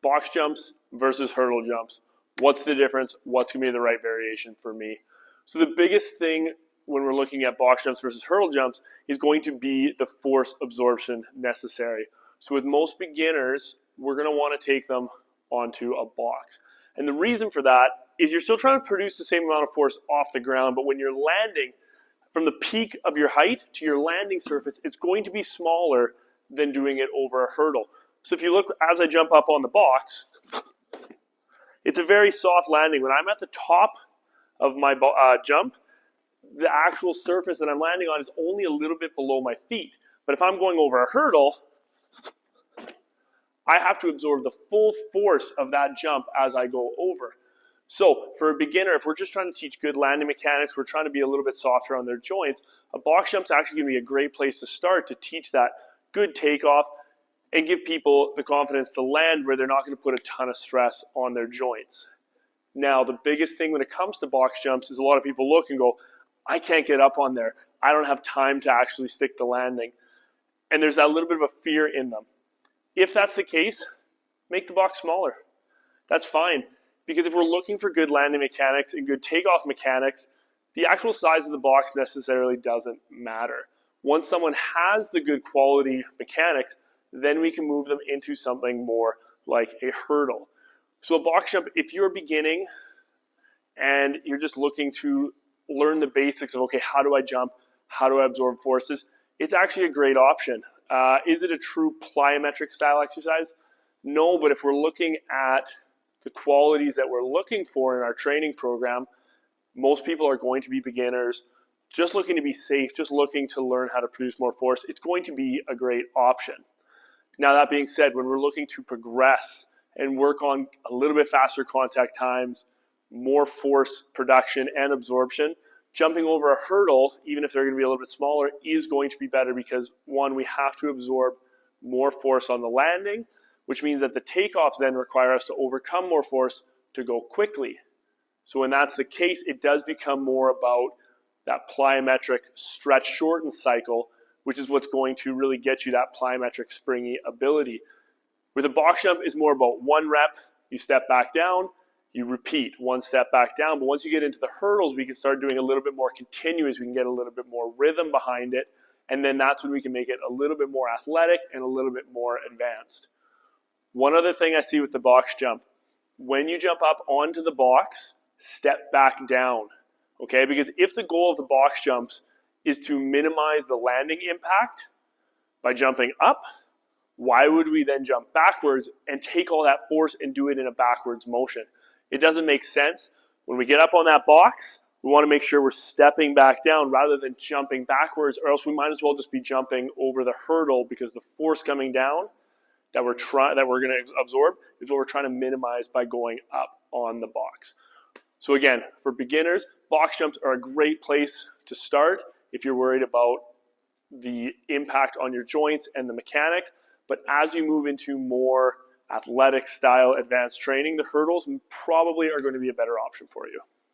Box jumps versus hurdle jumps. What's the difference? What's going to be the right variation for me? So the biggest thing when we're looking at box jumps versus hurdle jumps is going to be the force absorption necessary. So with most beginners, we're going to want to take them onto a box. And the reason for that is you're still trying to produce the same amount of force off the ground, but when you're landing from the peak of your height to your landing surface, it's going to be smaller than doing it over a hurdle. So if you look as I jump up on the box, it's a very soft landing. When I'm at the top of my jump, the actual surface that I'm landing on is only a little bit below my feet. But if I'm going over a hurdle, I have to absorb the full force of that jump as I go over. So for a beginner, if we're just trying to teach good landing mechanics, we're trying to be a little bit softer on their joints, a box jump's actually going to be a great place to start to teach that good takeoff and give people the confidence to land where they're not going to put a ton of stress on their joints. Now, the biggest thing when it comes to box jumps is a lot of people look and go, I can't get up on there. I don't have time to actually stick the landing. And there's that little bit of a fear in them. If that's the case, make the box smaller. That's fine. Because if we're looking for good landing mechanics and good takeoff mechanics, the actual size of the box necessarily doesn't matter. Once someone has the good quality mechanics, then we can move them into something more like a hurdle. So a box jump, if you're beginning and you're just looking to learn the basics of, okay, how do I jump? How do I absorb forces? It's actually a great option. Is it a true plyometric style exercise? No, but if we're looking at the qualities that we're looking for in our training program, most people are going to be beginners, just looking to be safe, just looking to learn how to produce more force. It's going to be a great option. Now, that being said, when we're looking to progress and work on a little bit faster contact times, more force production and absorption, jumping over a hurdle, even if they're going to be a little bit smaller, is going to be better because, one, we have to absorb more force on the landing, which means that the takeoffs then require us to overcome more force to go quickly. So when that's the case, it does become more about that plyometric stretch shorten cycle, which is what's going to really get you that plyometric springy ability. With a box jump, it's more about one rep, you step back down, you repeat, one step back down. But once you get into the hurdles, we can start doing a little bit more continuous, we can get a little bit more rhythm behind it, and then that's when we can make it a little bit more athletic and a little bit more advanced. One other thing I see with the box jump, when you jump up onto the box, step back down, okay? Because if the goal of the box jumps is to minimize the landing impact by jumping up, why would we then jump backwards and take all that force and do it in a backwards motion? It doesn't make sense. When we get up on that box, we want to make sure we're stepping back down rather than jumping backwards, or else we might as well just be jumping over the hurdle because the force coming down that we're going to absorb is what we're trying to minimize by going up on the box. So again, for beginners, box jumps are a great place to start if you're worried about the impact on your joints and the mechanics. But as you move into more athletic style advanced training, the hurdles probably are going to be a better option for you.